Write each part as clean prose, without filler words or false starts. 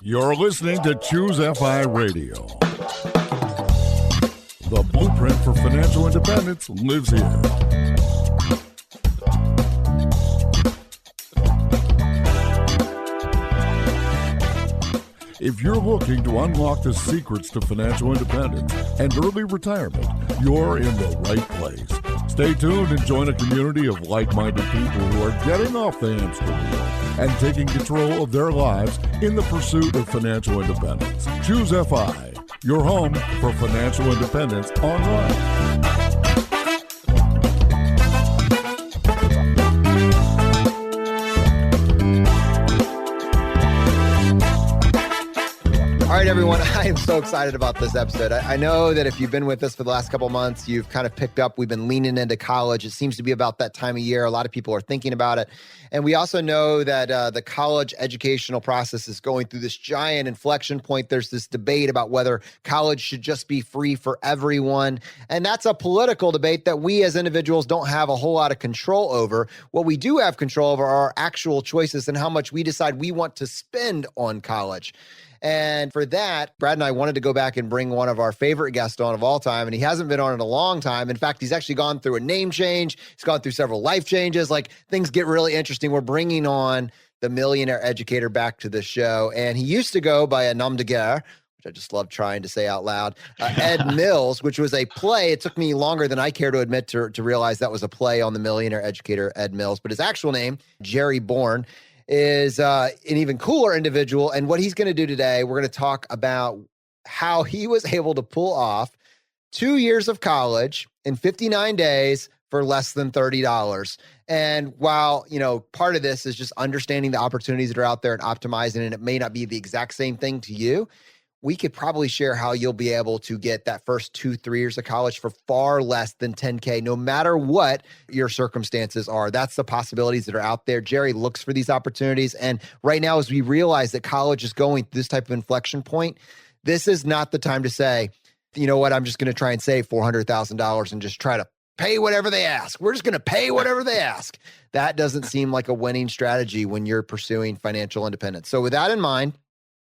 You're listening to ChooseFI Radio. The blueprint for financial independence lives here. If you're looking to unlock the secrets to financial independence and early retirement, you're in the right place. Stay tuned and join a community of like-minded people who are getting off the hamster wheel and taking control of their lives in the pursuit of financial independence. ChooseFI, your home for financial independence online. All right, everyone, I am so excited about this episode. I know that if you've been with us for the last couple of months, you've kind of picked up, we've been leaning into college. It seems to be about that time of year. A lot of people are thinking about it. And we also know that the college educational process is going through this giant inflection point. There's this debate about whether college should just be free for everyone. And that's a political debate that we as individuals don't have a whole lot of control over. What we do have control over are our actual choices and how much we decide we want to spend on college. And for that, Brad and I wanted to go back and bring one of our favorite guests on of all time, and he hasn't been on in a long time. In fact, he's actually gone through a name change. He's gone through several life changes. Like, things get really interesting. We're bringing on the Millionaire Educator back to the show, and he used to go by a nom de guerre, which I just love trying to say out loud, Ed Mills, which was a play. It took me longer than I care to admit to realize that was a play on the Millionaire Educator, Ed Mills. But his actual name, Jerry Bourne, is an even cooler individual. And what he's going to do today, we're going to talk about how he was able to pull off 2 years of college in 59 days for less than $30. And while, part of this is just understanding the opportunities that are out there and optimizing, and it may not be the exact same thing to you, we could probably share how you'll be able to get that first 2-3 years of college for far less than $10K, no matter what your circumstances are. That's the possibilities that are out there. Jerry looks for these opportunities. And right now, as we realize that college is going through this type of inflection point, this is not the time to say, you know what, I'm just going to try and save $400,000 and just try to pay whatever they ask. We're just going to pay whatever they ask. That doesn't seem like a winning strategy when you're pursuing financial independence. So with that in mind,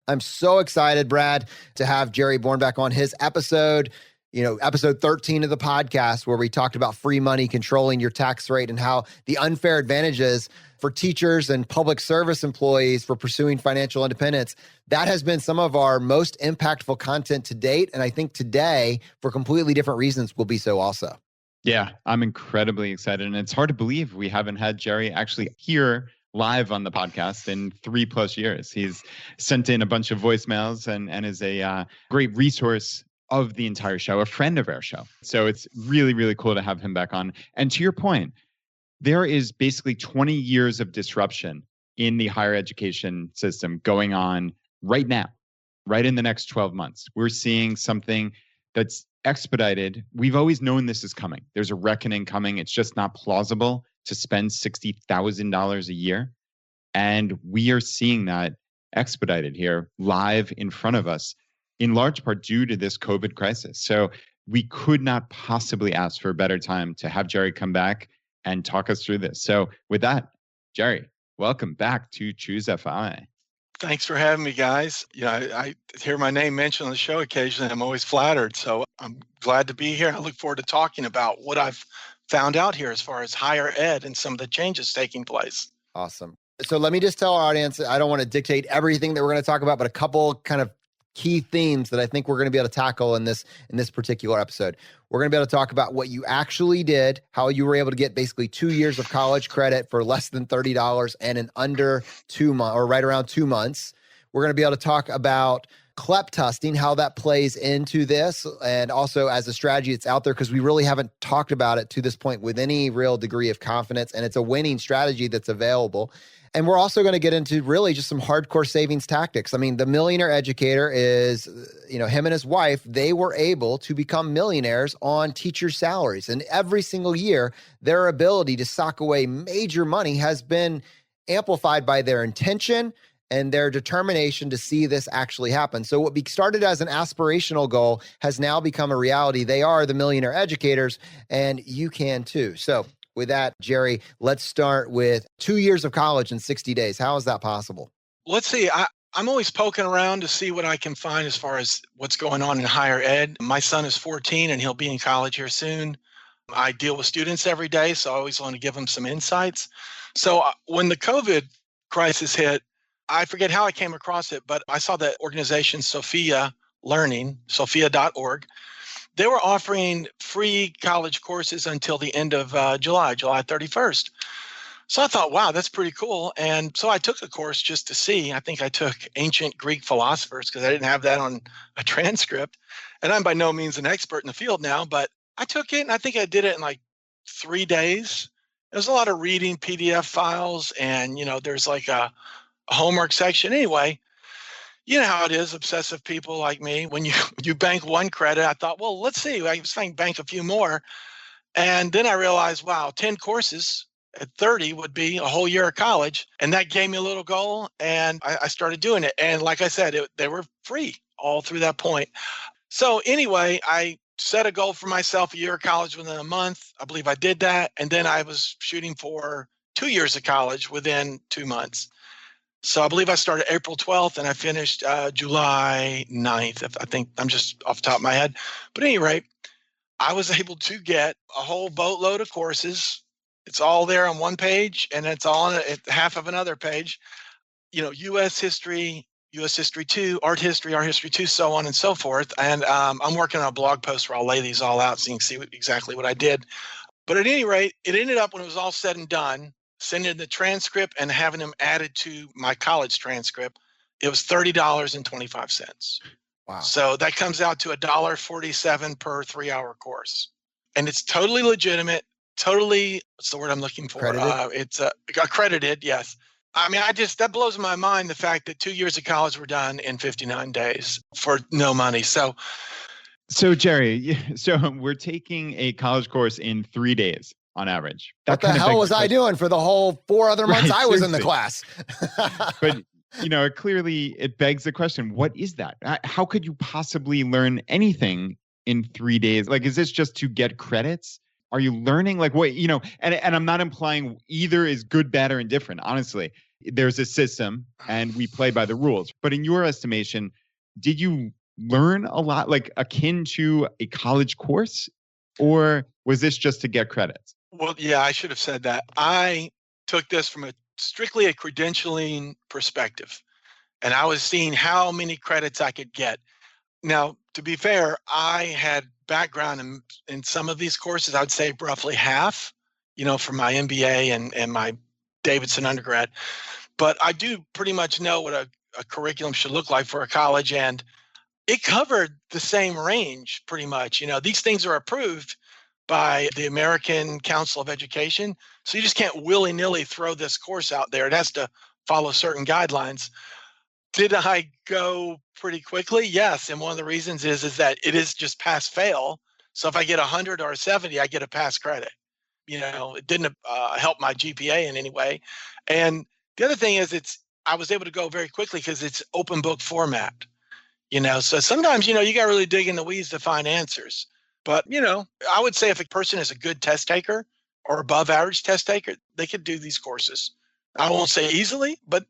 I'm so excited, Brad, to have Jerry Bourne back on his episode, episode 13 of the podcast, where we talked about free money, controlling your tax rate, and how the unfair advantages for teachers and public service employees for pursuing financial independence. That has been some of our most impactful content to date. And I think today, for completely different reasons, will be so also. Yeah, I'm incredibly excited. And it's hard to believe we haven't had Jerry actually here live on the podcast in 3+ years. He's sent in a bunch of voicemails and is a great resource of the entire show, a friend of our show. So it's really, really cool to have him back on. And to your point, there is basically 20 years of disruption in the higher education system going on right now, right in the next 12 months. We're seeing something that's expedited. We've always known this is coming. There's a reckoning coming. It's just not plausible to spend $60,000 a year. And we are seeing that expedited here live in front of us, in large part due to this COVID crisis. So we could not possibly ask for a better time to have Jerry come back and talk us through this. So with that, Jerry, welcome back to ChooseFI. Thanks for having me, guys. I hear my name mentioned on the show occasionally. I'm always flattered. So I'm glad to be here. I look forward to talking about what I've found out here as far as higher ed and some of the changes taking place. Awesome. So let me just tell our audience, I don't want to dictate everything that we're going to talk about, but a couple kind of key themes that I think we're going to be able to tackle in this particular episode. We're going to be able to talk about what you actually did, how you were able to get basically 2 years of college credit for less than $30 and in under 2 months, or right around 2 months. We're going to be able to talk about CLEP testing, how that plays into this, and also as a strategy that's out there, because we really haven't talked about it to this point with any real degree of confidence, and it's a winning strategy that's available. And we're also going to get into really just some hardcore savings tactics. I mean, the Millionaire Educator is, him and his wife, they were able to become millionaires on teachers' salaries. And every single year, their ability to sock away major money has been amplified by their intention and their determination to see this actually happen. So what started as an aspirational goal has now become a reality. They are the Millionaire Educators, and you can too. So with that, Jerry, let's start with 2 years of college in 60 days. How is that possible? Let's see. I'm always poking around to see what I can find as far as what's going on in higher ed. My son is 14 and he'll be in college here soon. I deal with students every day, so I always want to give them some insights. So when the COVID crisis hit, I forget how I came across it, but I saw that organization Sophia Learning, sophia.org. They were offering free college courses until the end of July 31st. So I thought, wow, that's pretty cool. And so I took a course just to see. I think I took ancient Greek philosophers because I didn't have that on a transcript. And I'm by no means an expert in the field now, but I took it and I think I did it in like 3 days. There's a lot of reading PDF files and, there's like a homework section. Anyway, you know how it is, obsessive people like me. When you bank one credit, I thought, well, let's see. I was thinking bank a few more. And then I realized, wow, 10 courses at 30 would be a whole year of college. And that gave me a little goal. And I started doing it. And like I said, they were free all through that point. So anyway, I set a goal for myself, a year of college within a month. I believe I did that. And then I was shooting for 2 years of college within 2 months. So I believe I started April 12th and I finished July 9th. I think I'm just off the top of my head. But at any rate, I was able to get a whole boatload of courses. It's all there on one page and it's all on half of another page. U.S. history, U.S. history 2, art history 2, so on and so forth. And I'm working on a blog post where I'll lay these all out so you can see exactly what I did. But at any rate, it ended up when it was all said and done, sending the transcript and having them added to my college transcript, it was $30.25. Wow. So that comes out to $1.47 per 3-hour course. And it's totally legitimate, totally, what's the word I'm looking for? Accredited? It's accredited, yes. I mean, that blows my mind, the fact that 2 years of college were done in 59 days for no money. So Jerry, we're taking a college course in 3 days on average. What the hell was I doing for the whole 4 other months Right, I was in the seriously. class? But it begs the question, what is that? How could you possibly learn anything in 3 days? Like, is this just to get credits? Are you learning? Like, what, and I'm not implying either is good, bad, or indifferent. Honestly, there's a system and we play by the rules. But in your estimation, did you learn a lot, like akin to a college course? Or was this just to get credits? Well, yeah, I should have said that. I took this from strictly a credentialing perspective, and I was seeing how many credits I could get. Now, to be fair, I had background in some of these courses. I would say roughly half, from my MBA and my Davidson undergrad. But I do pretty much know what a curriculum should look like for a college, and it covered the same range pretty much. These things are approved by the American Council of Education. So you just can't willy-nilly throw this course out there. It has to follow certain guidelines. Did I go pretty quickly? Yes. And one of the reasons is that it is just pass fail. So if I get 100 or 70, I get a pass credit. It didn't help my GPA in any way. And the other thing is I was able to go very quickly because it's open book format. So sometimes, you got to really dig in the weeds to find answers. But, I would say if a person is a good test taker or above average test taker, they could do these courses. I won't say easily, but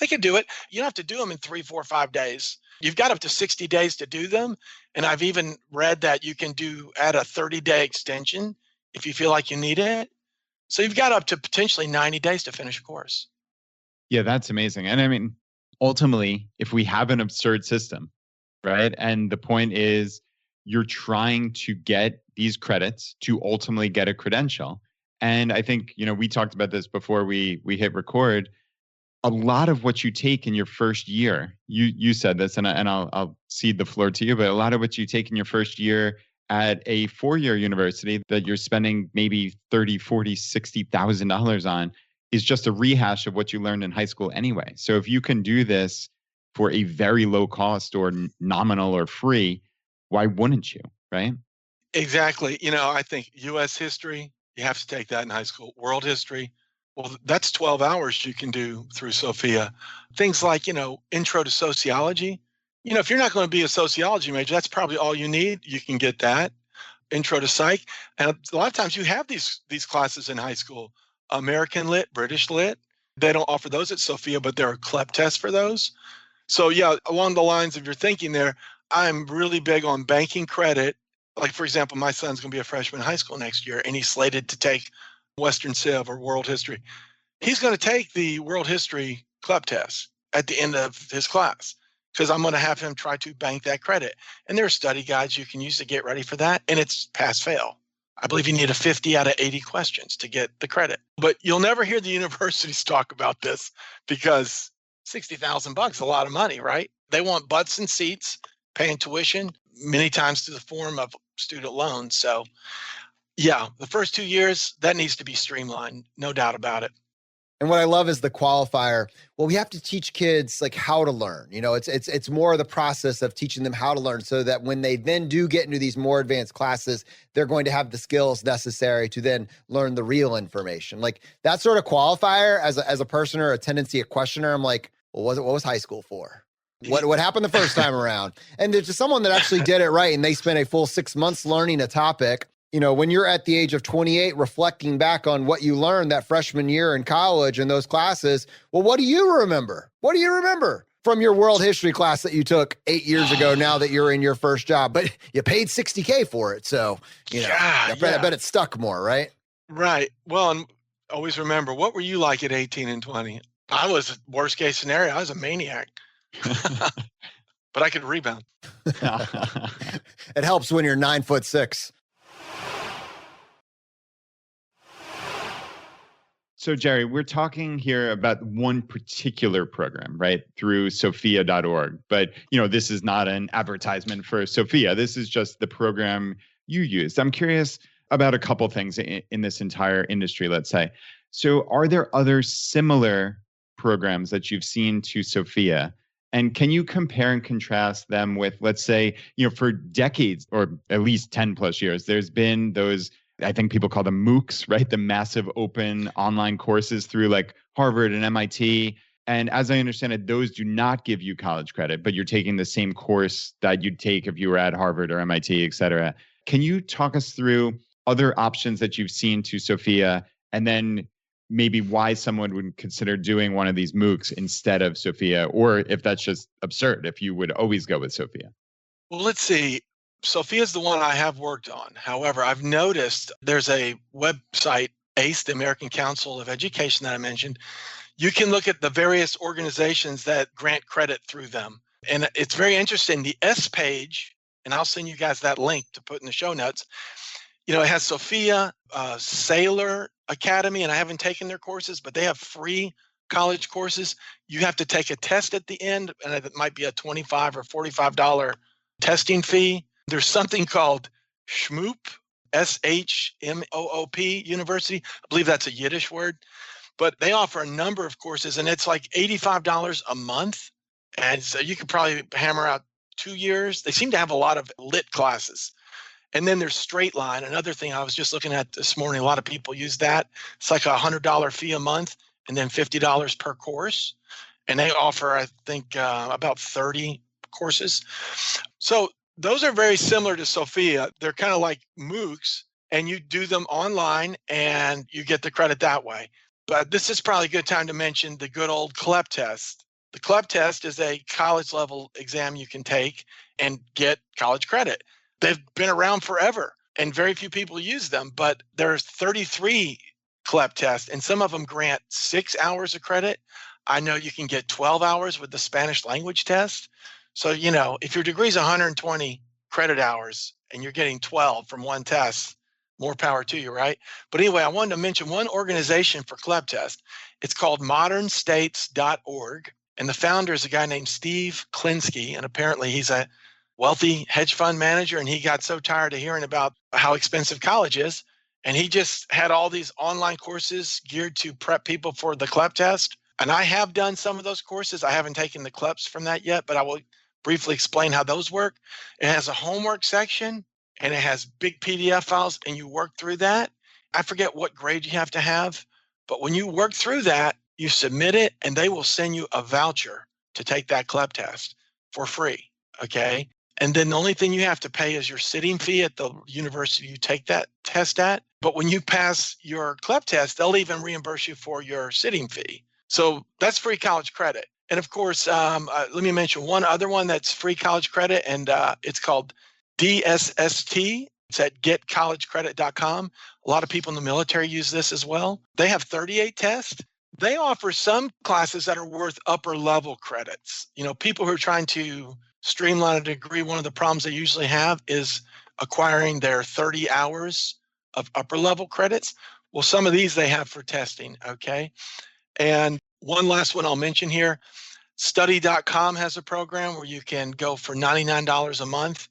they could do it. You don't have to do them in 3, 4, 5 days. You've got up to 60 days to do them. And I've even read that you can add a 30-day extension if you feel like you need it. So you've got up to potentially 90 days to finish a course. Yeah, that's amazing. And I mean, ultimately, if we have an absurd system, right? And the point is you're trying to get these credits to ultimately get a credential. And I think, we talked about this before we hit record. A lot of what you take in your first year, you said this, and I'll cede the floor to you, but a lot of what you take in your first year at a 4-year university that you're spending maybe $30,000, $40,000, $60,000 on is just a rehash of what you learned in high school anyway. So if you can do this for a very low cost or nominal or free, why wouldn't you, right? Exactly. I think U.S. history, you have to take that in high school. World history, well, that's 12 hours you can do through Sophia. Things like, intro to sociology. If you're not going to be a sociology major, that's probably all you need. You can get that. Intro to psych. And a lot of times you have these classes in high school. American Lit, British Lit. They don't offer those at Sophia, but there are CLEP tests for those. So yeah, along the lines of your thinking there, I'm really big on banking credit. Like, for example, my son's going to be a freshman in high school next year, and he's slated to take Western Civ or World History. He's going to take the World History CLEP test at the end of his class because I'm going to have him try to bank that credit. And there are study guides you can use to get ready for that, and it's pass-fail. I believe you need a 50 out of 80 questions to get the credit. But you'll never hear the universities talk about this because $60,000 is a lot of money, right? They want butts and seats, paying tuition, many times through the form of student loans. So yeah, the first 2 years, that needs to be streamlined, no doubt about it. And what I love is the qualifier. Well, we have to teach kids like how to learn. It's more of the process of teaching them how to learn so that when they then do get into these more advanced classes, they're going to have the skills necessary to then learn the real information. Like that sort of qualifier as a person or a tendency, a questioner, I'm like, well, what was high school for? What happened the first time around? And there's someone that actually did it right and they spent a full 6 months learning a topic. When you're at the age of 28, reflecting back on what you learned that freshman year in college and those classes, well, what do you remember? What do you remember from your world history class that you took 8 years ago now that you're in your first job? But you paid $60K for it. So, I bet it stuck more, right? Right. Well, and always remember, what were you like at 18 and 20? I was, worst case scenario, I was a maniac. But I could rebound. It helps when you're 9'6". So, Jerry, we're talking here about one particular program, right, through sophia.org. But, this is not an advertisement for Sophia. This is just the program you used. I'm curious about a couple things in this entire industry, let's say. So are there other similar programs that you've seen to Sophia? And can you compare and contrast them with, let's say, for decades or at least 10 plus years, there's been those, I think people call them MOOCs, right? The massive open online courses through like Harvard and MIT. And as I understand it, those do not give you college credit, but you're taking the same course that you'd take if you were at Harvard or MIT, et cetera. Can you talk us through other options that you've seen to Sophia and then maybe why someone would consider doing one of these MOOCs instead of Sophia, or if that's just absurd, if you would always go with Sophia? Well, let's see. Sophia is the one I have worked on. However, I've noticed there's a website, ACE, the American Council of Education, that I mentioned. You can look at the various organizations that grant credit through them. And it's very interesting. The S page, and I'll send you guys that link to put in the show notes. It has Sophia, Sailor Academy, and I haven't taken their courses, but they have free college courses. You have to take a test at the end, and it might be a $25 or $45 testing fee. There's something called Schmoop, SHMOOP University. I believe that's a Yiddish word, but they offer a number of courses, and it's like $85 a month. And so you could probably hammer out 2 years. They seem to have a lot of lit classes. And then there's Straight Line, another thing I was just looking at this morning. A lot of people use that. It's like a $100 fee a month and then $50 per course. And they offer, I think, about 30 courses. So those are very similar to Sophia. They're kind of like MOOCs, and you do them online and you get the credit that way. But this is probably a good time to mention the good old CLEP test. The CLEP test is a college level exam you can take and get college credit. They've been around forever and very few people use them, but there's 33 CLEP tests and some of them grant 6 hours of credit. I know you can get 12 hours with the Spanish language test. So, if your degree is 120 credit hours and you're getting 12 from one test, more power to you, right? But anyway, I wanted to mention one organization for CLEP test. It's called modernstates.org. And the founder is a guy named Steve Klinsky. And apparently he's a wealthy hedge fund manager. And he got so tired of hearing about how expensive college is. And he just had all these online courses geared to prep people for the CLEP test. And I have done some of those courses. I haven't taken the CLEPs from that yet, but I will briefly explain how those work. It has a homework section and it has big PDF files and you work through that. I forget what grade you have to have, but when you work through that, you submit it and they will send you a voucher to take that CLEP test for free, okay? And then the only thing you have to pay is your sitting fee at the university you take that test at. But when you pass your CLEP test, they'll even reimburse you for your sitting fee. So that's free college credit. And of course, let me mention one other one that's free college credit, and it's called DSST. It's at getcollegecredit.com. A lot of people in the military use this as well. They have 38 tests. They offer some classes that are worth upper level credits. People who are trying to streamline a degree, one of the problems they usually have is acquiring their 30 hours of upper level credits. Well, some of these they have for testing, okay? And one last one I'll mention here, study.com has a program where you can go for $99 a month.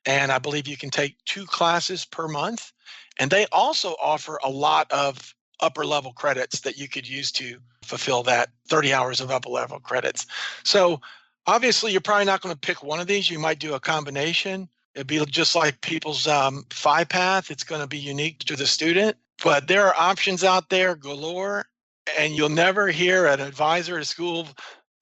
And I believe you can take 2 classes per month. And they also offer a lot of upper level credits that you could use to fulfill that 30 hours of upper level credits. So obviously, you're probably not going to pick one of these. You might do a combination. It'd be just like people's FI path. It's going to be unique to the student. But there are options out there galore. And you'll never hear an advisor at a school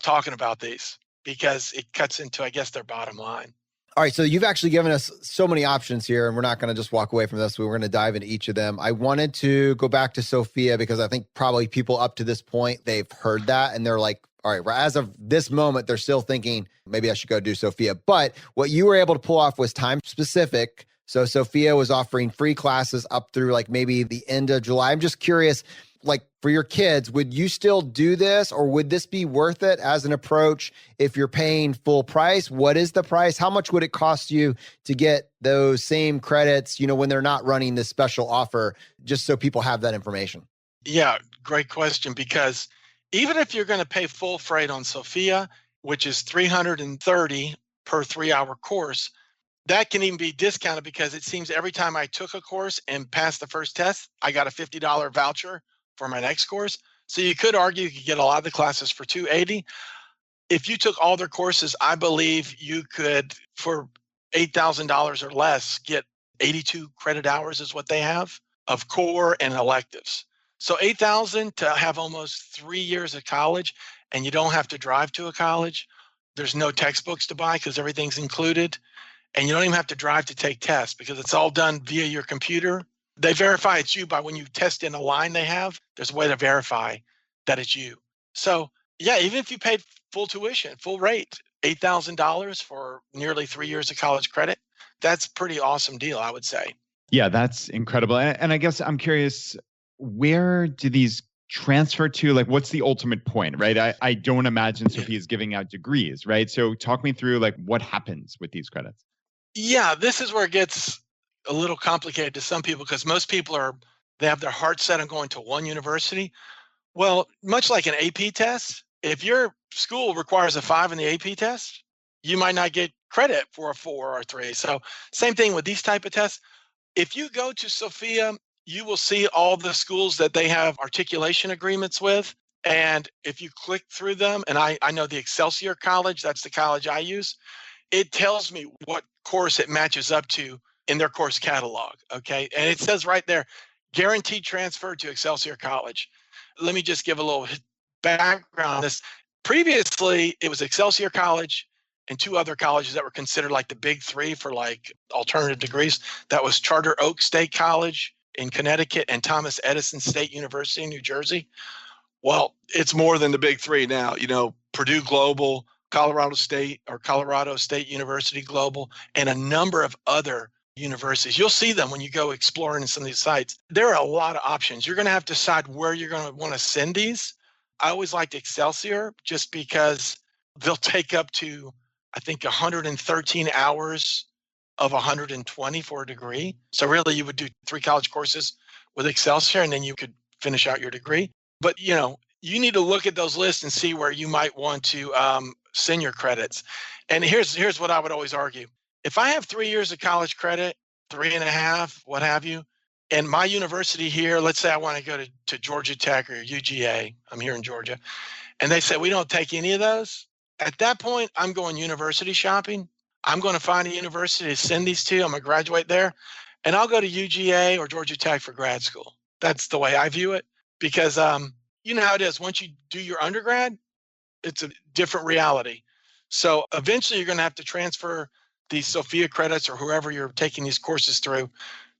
talking about these because it cuts into, I guess, their bottom line. All right, so you've actually given us so many options here, and we're not going to just walk away from this. We're going to dive into each of them. I wanted to go back to Sophia because I think probably people up to this point, they've heard that, and they're like, all right, as of this moment, they're still thinking, maybe I should go do Sophia. But what you were able to pull off was time specific. So Sophia was offering free classes up through like maybe the end of July. I'm just curious, like for your kids, would you still do this, or would this be worth it as an approach if you're paying full price? What is the price? How much would it cost you to get those same credits, when they're not running this special offer, just so people have that information? Yeah, great question, because even if you're going to pay full freight on Sophia, which is $330 per 3-hour course, that can even be discounted because it seems every time I took a course and passed the first test, I got a $50 voucher for my next course. So you could argue you could get a lot of the classes for $280. If you took all their courses, I believe you could, for $8,000 or less, get 82 credit hours is what they have of core and electives. So $8,000 to have almost 3 years of college, and you don't have to drive to a college. There's no textbooks to buy because everything's included. And you don't even have to drive to take tests because it's all done via your computer. They verify it's you by when you test in a line they have, there's a way to verify that it's you. So yeah, even if you paid full tuition, full rate, $8,000 for nearly 3 years of college credit, that's a pretty awesome deal, I would say. Yeah, that's incredible. And I guess I'm curious, where do these transfer to? Like, what's the ultimate point, right? I don't imagine Sophia is giving out degrees, right? So talk me through like what happens with these credits. Yeah, this is where it gets a little complicated to some people because most people they have their heart set on going to one university. Well, much like an AP test, if your school requires a 5 in the AP test, you might not get credit for a 4 or 3. So same thing with these type of tests. If you go to Sophia, you will see all the schools that they have articulation agreements with. And if you click through them, and I know the Excelsior College, that's the college I use, it tells me what course it matches up to in their course catalog, okay? And it says right there, guaranteed transfer to Excelsior College. Let me just give a little background on this. Previously, it was Excelsior College and 2 other colleges that were considered like the big 3 for like alternative degrees. That was Charter Oak State College in Connecticut and Thomas Edison State University in New Jersey. Well, it's more than the big 3 now. Purdue Global, Colorado State University Global, and a number of other universities. You'll see them when you go exploring in some of these sites. There are a lot of options. You're going to have to decide where you're going to want to send these. I always liked Excelsior just because they'll take up to, I think, 113 hours of 120 for a degree. So really you would do 3 college courses with Excelsior and then you could finish out your degree. But you need to look at those lists and see where you might want to send your credits. And here's what I would always argue. If I have 3 years of college credit, 3.5, what have you, and my university here, let's say I want to go to Georgia Tech or UGA, I'm here in Georgia, and they say, we don't take any of those. At that point, I'm going university shopping. I'm going to find a university to send these to. I'm going to graduate there, and I'll go to UGA or Georgia Tech for grad school. That's the way I view it because you know how it is. Once you do your undergrad, it's a different reality. So eventually you're going to have to transfer these Sophia credits or whoever you're taking these courses through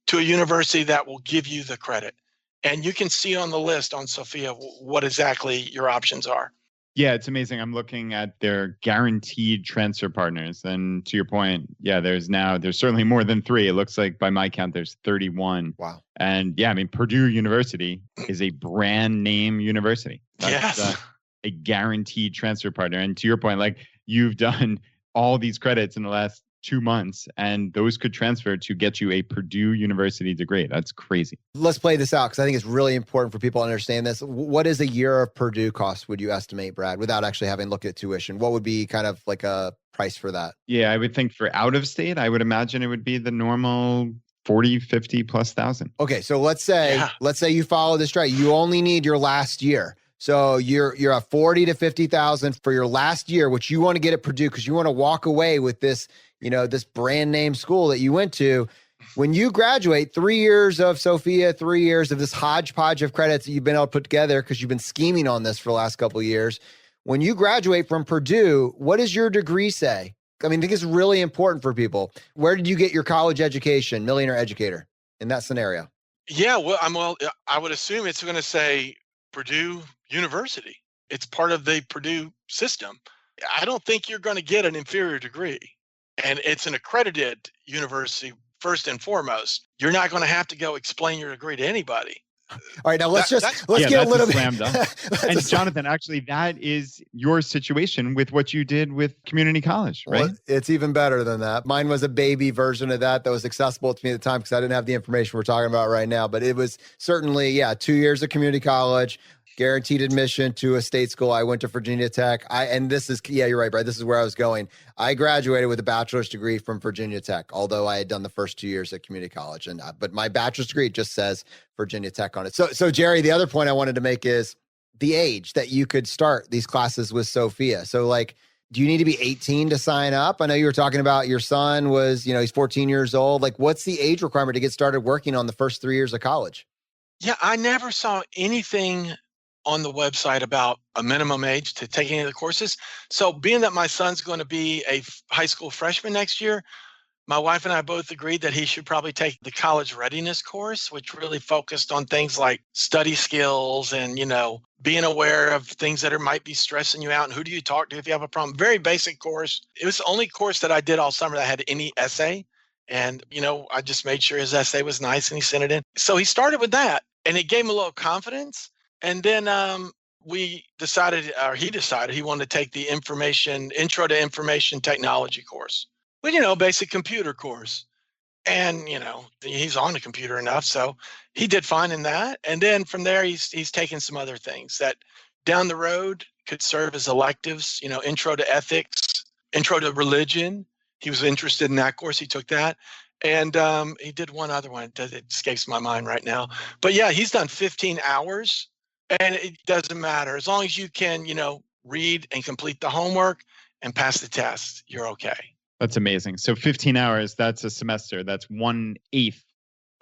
to a university that will give you the credit. And you can see on the list on Sophia what exactly your options are. Yeah, it's amazing. I'm looking at their guaranteed transfer partners. And to your point, yeah, there's certainly more than 3. It looks like by my count, there's 31. Wow. And yeah, I mean, Purdue University is a brand name university. That's Yes. a guaranteed transfer partner. And to your point, like you've done all these credits in the last 2 months, and those could transfer to get you a Purdue University degree. That's crazy. Let's play this out because I think it's really important for people to understand this. What is a year of Purdue cost, would you estimate, Brad, without actually having looked at tuition? What would be kind of like a price for that? Yeah, I would think for out of state, I would imagine it would be the normal 40, 50 plus thousand. Okay, so let's say you follow this right. You only need your last year. So you're at 40 to 50,000 for your last year, which you want to get at Purdue because you want to walk away with this, this brand name school that you went to. When you graduate, 3 years of Sophia, 3 years of this hodgepodge of credits that you've been able to put together because you've been scheming on this for the last couple of years. When you graduate from Purdue, what does your degree say? I mean, I think it's really important for people. Where did you get your college education, Millionaire Educator, in that scenario? Yeah, well, I would assume it's going to say Purdue University. It's part of the Purdue system. I don't think you're going to get an inferior degree. And it's an accredited university, first and foremost. You're not going to have to go explain your degree to anybody. All right, now let's get a little bit. Slam dunk. And Jonathan, actually, that is your situation with what you did with community college, right? Well, it's even better than that. Mine was a baby version of that was accessible to me at the time because I didn't have the information we're talking about right now. But it was certainly, 2 years of community college, guaranteed admission to a state school. I went to Virginia Tech. You're right, Brad. This is where I was going. I graduated with a bachelor's degree from Virginia Tech, although I had done the first 2 years at community college. But my bachelor's degree just says Virginia Tech on it. So Jerry, the other point I wanted to make is the age that you could start these classes with Sophia. So do you need to be 18 to sign up? I know you were talking about your son was, he's 14 years old. What's the age requirement to get started working on the first 3 years of college? Yeah, I never saw anything on the website about a minimum age to take any of the courses. So being that my son's going to be a high school freshman next year, my wife and I both agreed that he should probably take the college readiness course, which really focused on things like study skills and, being aware of things that might be stressing you out and who do you talk to if you have a problem. Very basic course. It was the only course that I did all summer that had any essay. And, I just made sure his essay was nice and he sent it in. So he started with that and it gave him a little confidence. And then he decided he wanted to take the intro to information technology course. Well, basic computer course. And, he's on the computer enough. So he did fine in that. And then from there, he's taken some other things that down the road could serve as electives, intro to ethics, intro to religion. He was interested in that course. He took that. And he did one other one that escapes my mind right now. But yeah, he's done 15 hours. And it doesn't matter. As long as you can, read and complete the homework and pass the test, you're okay. That's amazing. So 15 hours, that's a semester. That's 1/8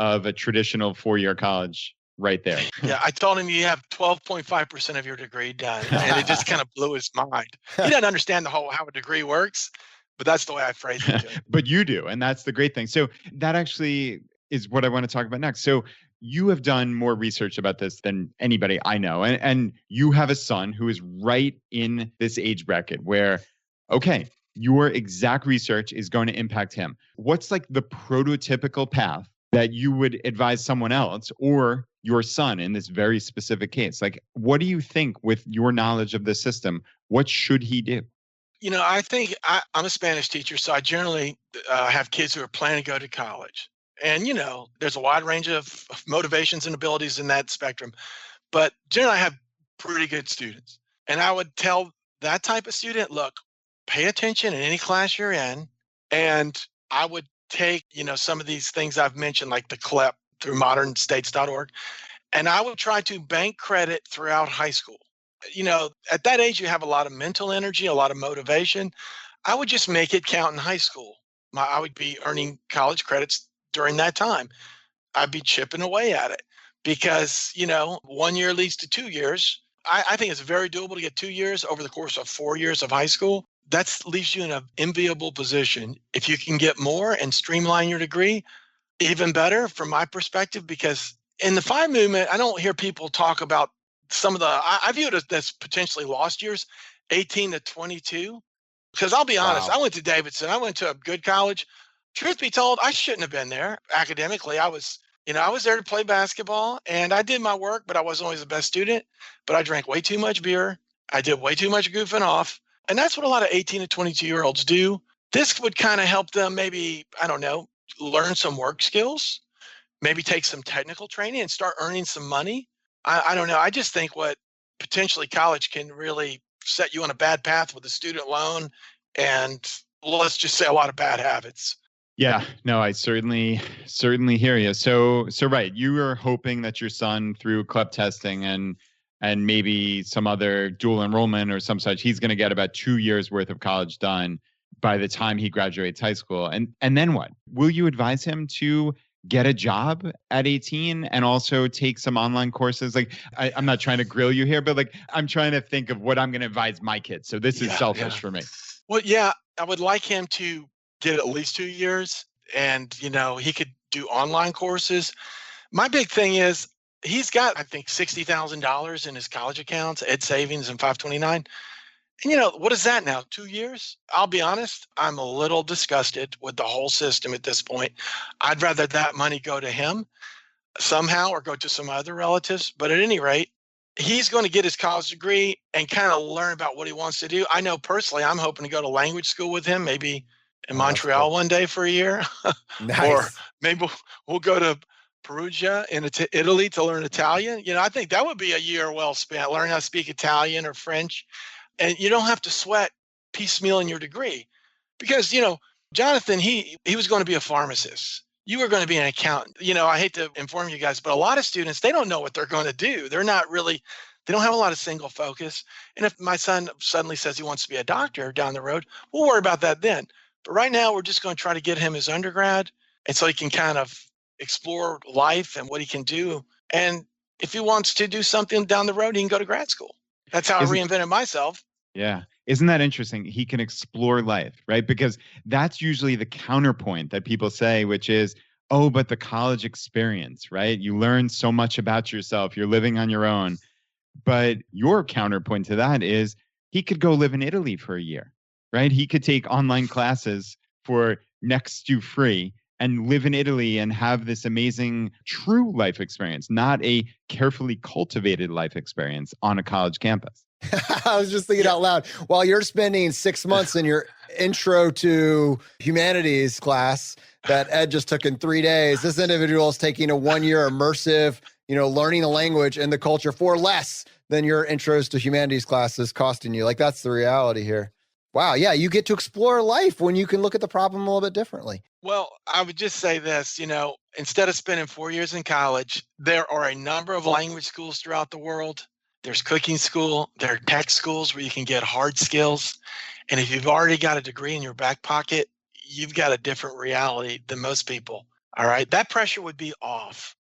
of a traditional 4-year college right there. Yeah, I told him you have 12.5% of your degree done. And it just kind of blew his mind. He doesn't understand how a degree works, but that's the way I phrase it to him. But you do. And that's the great thing. So that actually is what I want to talk about next. So you have done more research about this than anybody I know. And you have a son who is right in this age bracket where, okay, your exact research is going to impact him. What's the prototypical path that you would advise someone else or your son in this very specific case? What do you think with your knowledge of the system? What should he do? I think I'm a Spanish teacher, so I generally have kids who are planning to go to college. And, there's a wide range of motivations and abilities in that spectrum. But generally, I have pretty good students. And I would tell that type of student, look, pay attention in any class you're in. And I would take, some of these things I've mentioned, like the CLEP through modernstates.org. And I would try to bank credit throughout high school. At that age, you have a lot of mental energy, a lot of motivation. I would just make it count in high school. I would be earning college credits during that time. I'd be chipping away at it because, 1 year leads to 2 years. I think it's very doable to get 2 years over the course of 4 years of high school. That leaves you in an enviable position. If you can get more and streamline your degree, even better from my perspective, because in the FI movement, I don't hear people talk about some of I view it as potentially lost years, 18 to 22. Because I'll be honest, Wow. I went to Davidson. I went to a good college. Truth be told, I shouldn't have been there academically. I was there to play basketball and I did my work, but I wasn't always the best student. But I drank way too much beer. I did way too much goofing off. And that's what a lot of 18 to 22-year-olds do. This would kind of help them maybe, I don't know, learn some work skills, maybe take some technical training and start earning some money. I don't know. I just think what potentially college can really set you on a bad path with a student loan and let's just say a lot of bad habits. Yeah, no, I certainly hear you. So right, you were hoping that your son through CLEP testing and maybe some other dual enrollment or some such, he's going to get about 2 years worth of college done by the time he graduates high school. And then what? Will you advise him to get a job at 18 and also take some online courses? Like, I'm not trying to grill you here, but like, I'm trying to think of what I'm going to advise my kids. So this is selfish for me. Well, yeah, I would like him to get at least 2 years and, he could do online courses. My big thing is he's got, I think, $60,000 in his college accounts, Ed Savings and 529. And what is that now? 2 years? I'll be honest, I'm a little disgusted with the whole system at this point. I'd rather that money go to him somehow or go to some other relatives. But at any rate, he's going to get his college degree and kind of learn about what he wants to do. I know personally, I'm hoping to go to language school with him, maybe in Montreal one day for a year. Nice. Or maybe we'll go to Perugia in Italy to learn Italian. I think that would be a year well spent, learning how to speak Italian or French. And you don't have to sweat piecemealing your degree because, Jonathan, he was going to be a pharmacist. You were going to be an accountant. I hate to inform you guys, but a lot of students, they don't know what they're going to do. They don't have a lot of single focus. And if my son suddenly says he wants to be a doctor down the road, we'll worry about that then. But right now, we're just going to try to get him his undergrad. And so he can kind of explore life and what he can do. And if he wants to do something down the road, he can go to grad school. That's how I reinvented myself. Yeah. Isn't that interesting? He can explore life, right? Because that's usually the counterpoint that people say, which is, oh, but the college experience, right? You learn so much about yourself. You're living on your own. But your counterpoint to that is he could go live in Italy for a year, right? He could take online classes for next to free and live in Italy and have this amazing true life experience, not a carefully cultivated life experience on a college campus. I was just thinking out loud, while you're spending 6 months in your intro to humanities class that Ed just took in 3 days, this individual is taking a 1 year immersive, learning a language and the culture for less than your intros to humanities classes costing you. Like, that's the reality here. Wow. Yeah. You get to explore life when you can look at the problem a little bit differently. Well, I would just say this, instead of spending 4 years in college, there are a number of language schools throughout the world. There's cooking school, there are tech schools where you can get hard skills. And if you've already got a degree in your back pocket, you've got a different reality than most people. All right. That pressure would be off.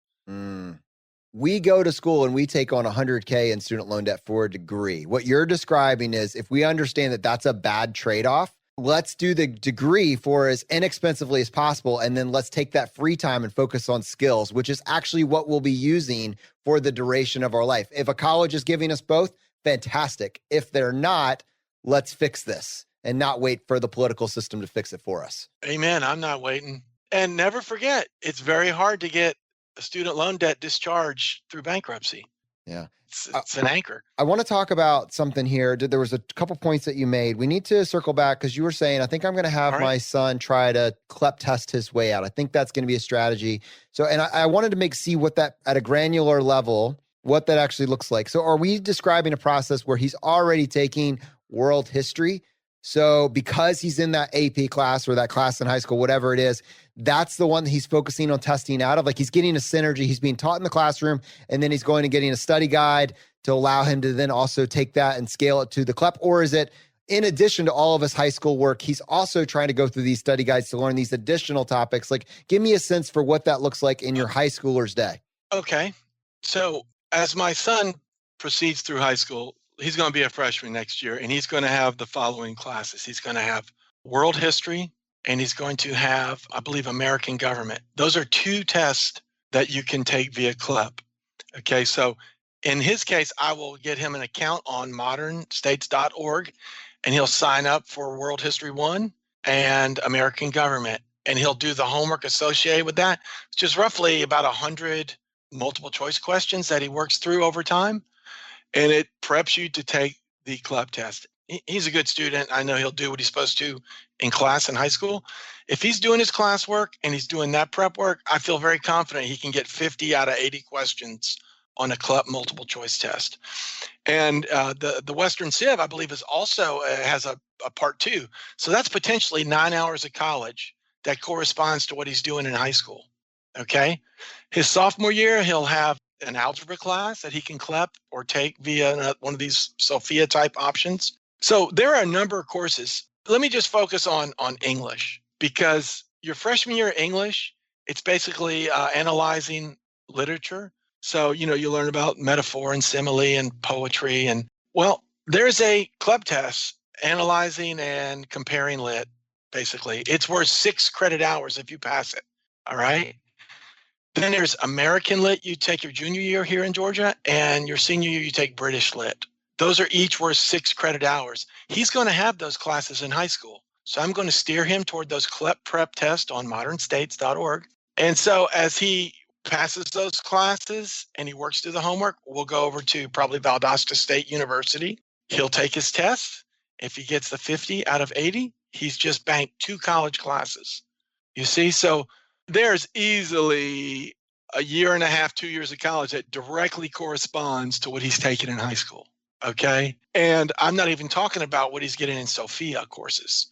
We go to school and we take on $100K in student loan debt for a degree. What you're describing is, if we understand that that's a bad trade-off, let's do the degree for as inexpensively as possible. And then let's take that free time and focus on skills, which is actually what we'll be using for the duration of our life. If a college is giving us both, fantastic. If they're not, let's fix this and not wait for the political system to fix it for us. Amen. I'm not waiting. And never forget, it's very hard to get a student loan debt discharged through bankruptcy. Yeah. It's an anchor. I want to talk about something here. There was a couple points that you made. We need to circle back because you were saying, I think I'm going to have my son try to CLEP test his way out. I think that's going to be a strategy. So, and I wanted to see what that, at a granular level, what that actually looks like. So are we describing a process where he's already taking world history? So because he's in that AP class or that class in high school, whatever it is, that's the one that he's focusing on testing out of. Like, he's getting a synergy. He's being taught in the classroom, and then he's going and getting a study guide to allow him to then also take that and scale it to the CLEP? Or is it, in addition to all of his high school work, he's also trying to go through these study guides to learn these additional topics? Like, give me a sense for what that looks like in your high schooler's day. Okay. So as my son proceeds through high school, he's going to be a freshman next year, and he's going to have the following classes. He's going to have world history, and he's going to have, I believe, American government. Those are two tests that you can take via CLEP. Okay, so In his case, I will get him an account on modernstates.org, and he'll sign up for World History 1 and American Government. And he'll do the homework associated with that, which is roughly about 100 multiple choice questions that he works through over time. And it preps you to take the CLEP test. He's a good student. I know he'll do what he's supposed to in class in high school. If he's doing his classwork and he's doing that prep work, I feel very confident he can get 50 out of 80 questions on a CLEP multiple choice test. And the Western Civ, I believe, is also has a part 2. So that's potentially 9 hours of college that corresponds to what he's doing in high school. Okay. His sophomore year, he'll have an algebra class that he can CLEP or take via one of these Sophia type options. So there are a number of courses. Let me just focus on English, because your freshman year English, it's basically analyzing literature. So, you learn about metaphor and simile and poetry. And well, there's a CLEP test analyzing and comparing lit, basically. It's worth 6 credit hours if you pass it. All right. Then there's American Lit, you take your junior year here in Georgia, and your senior year, you take British Lit. Those are each worth 6 credit hours. He's going to have those classes in high school. So I'm going to steer him toward those CLEP prep tests on modernstates.org. And so as he passes those classes and he works through the homework, we'll go over to probably Valdosta State University. He'll take his test. If he gets the 50 out of 80, he's just banked 2 college classes. You see, so there's easily a year and a half, 2 years of college that directly corresponds to what he's taking in high school. Okay. And I'm not even talking about what he's getting in Sophia courses.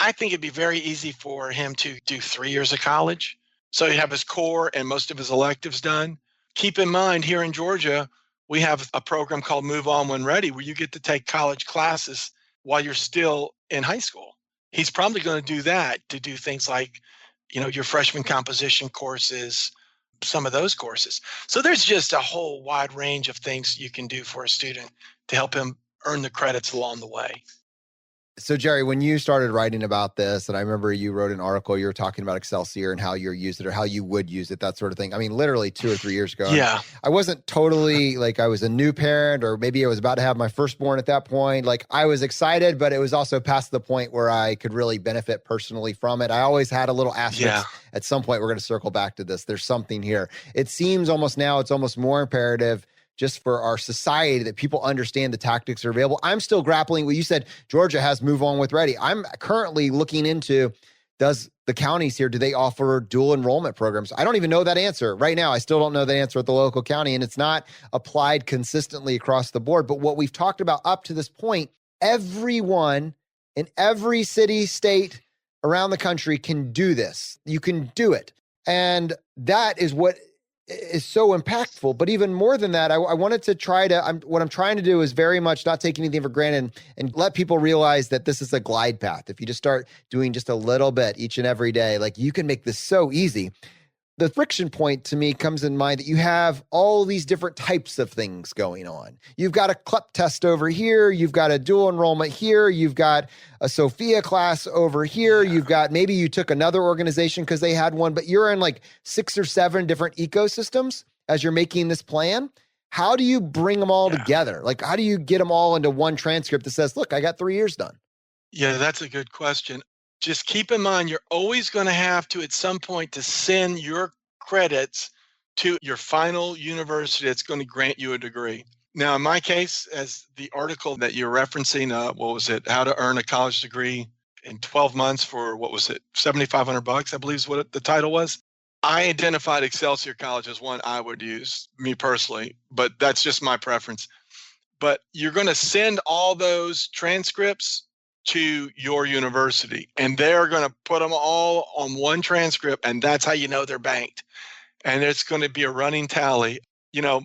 I think it'd be very easy for him to do 3 years of college. So he'd have his core and most of his electives done. Keep in mind, here in Georgia, we have a program called Move On When Ready, where you get to take college classes while you're still in high school. He's probably going to do that, to do things like, your freshman composition courses, some of those courses. So there's just a whole wide range of things you can do for a student to help him earn the credits along the way. So Jerry, when you started writing about this, and I remember you wrote an article, you were talking about Excelsior and how you used it or how you would use it, that sort of thing. I mean, literally 2 or 3 years ago. Yeah. I wasn't totally I was a new parent, or maybe I was about to have my firstborn at that point. I was excited, but it was also past the point where I could really benefit personally from it. I always had a little asterisk. At some point, we're going to circle back to this. There's something here. It seems it's almost more imperative just for our society that people understand the tactics are available. I'm still grappling with, you said Georgia has Move On With Ready. I'm currently looking into, does the counties here, do they offer dual enrollment programs? I don't even know that answer. Right now, I still don't know that answer at the local county, and it's not applied consistently across the board. But what we've talked about up to this point, everyone in every city, state around the country can do this. You can do it. And that is what is so impactful. But even more than that, I wanted to what I'm trying to do is very much not take anything for granted and let people realize that this is a glide path. If you just start doing just a little bit each and every day, you can make this so easy. The friction point to me comes in mind that you have all these different types of things going on. You've got a CLEP test over here. You've got a dual enrollment here. You've got a Sophia class over here. You've got, maybe you took another organization because they had one, but you're in 6 or 7 different ecosystems as you're making this plan. How do you bring them all together? How do you get them all into one transcript that says, look, I got 3 years done? Yeah, that's a good question. Just keep in mind, you're always going to have to, at some point, to send your credits to your final university that's going to grant you a degree. Now, in my case, as the article that you're referencing, what was it? How to earn a college degree in 12 months for, what was it? $7,500, I believe is what the title was. I identified Excelsior College as one I would use, me personally, but that's just my preference. But you're going to send all those transcripts to your university, and they're going to put them all on one transcript, and that's how you know they're banked. And it's going to be a running tally.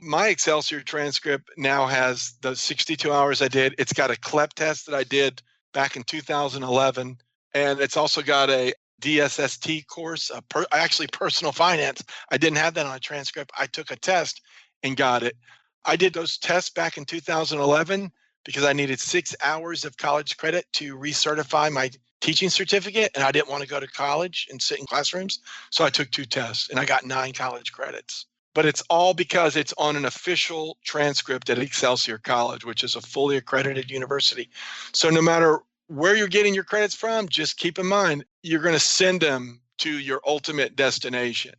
My Excelsior transcript now has the 62 hours I did. It's got a CLEP test that I did back in 2011, and it's also got a DSST course, actually personal finance. I didn't have that on a transcript. I took a test and got it. I did those tests back in 2011 because I needed 6 hours of college credit to recertify my teaching certificate, and I didn't want to go to college and sit in classrooms. So I took 2 tests, and I got 9 college credits. but it's all because it's on an official transcript at Excelsior College, which is a fully accredited university. So no matter where you're getting your credits from, just keep in mind, you're going to send them to your ultimate destination.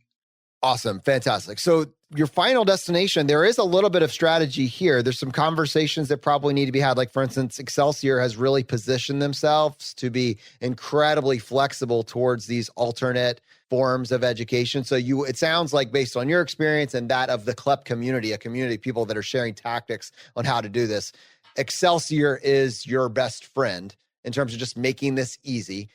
Awesome. Fantastic. So your final destination, there is a little bit of strategy here. There's some conversations that probably need to be had. Like, for instance, Excelsior has really positioned themselves to be incredibly flexible towards these alternate forms of education. So it sounds like, based on your experience and that of the CLEP community, a community of people that are sharing tactics on how to do this, Excelsior is your best friend in terms of just making this easy.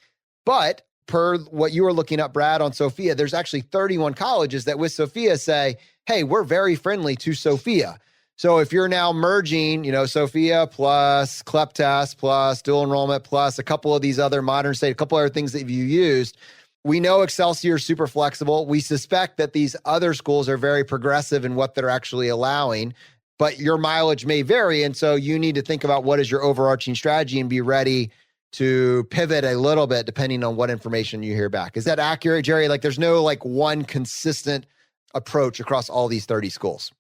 But per what you were looking up, Brad, on Sophia, there's actually 31 colleges that with Sophia say, hey, we're very friendly to Sophia. So if you're now merging, Sophia plus CLEP test plus dual enrollment plus a couple of these other modern state, a couple other things that you used, we know Excelsior is super flexible. We suspect that these other schools are very progressive in what they're actually allowing, but your mileage may vary. And so you need to think about what is your overarching strategy and be ready to pivot a little bit depending on what information you hear back. Is that accurate, Jerry? Like, there's no one consistent approach across all these 30 schools.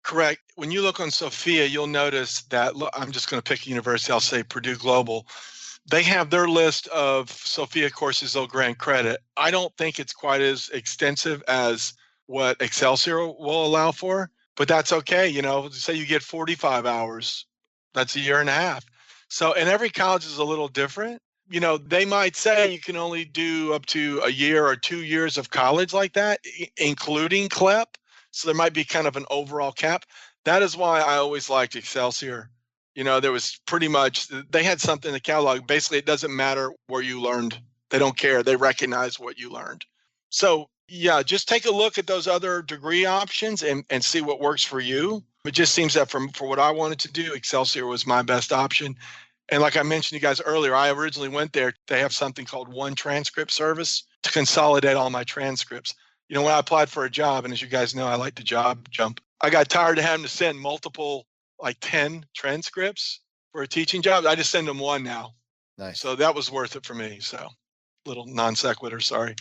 Correct. When you look on Sophia, you'll notice that, I'm just going to pick a university, I'll say Purdue Global. They have their list of Sophia courses they'll grant credit. I don't think it's quite as extensive as what Excelsior will allow for, but that's okay. Say you get 45 hours, that's a year and a half. So, and every college is a little different. They might say you can only do up to a year or 2 years of college like that, including CLEP. So there might be kind of an overall cap. That is why I always liked Excelsior. There was pretty much, they had something in the catalog. Basically, it doesn't matter where you learned. They don't care. They recognize what you learned. So yeah, just take a look at those other degree options and see what works for you. It just seems that for what I wanted to do, Excelsior was my best option. And like I mentioned to you guys earlier, I originally went there. They have something called One Transcript Service to consolidate all my transcripts. When I applied for a job, and as you guys know, I like to job jump, I got tired of having to send multiple, 10 transcripts for a teaching job. I just send them one now. Nice. So that was worth it for me. So little non sequitur, sorry.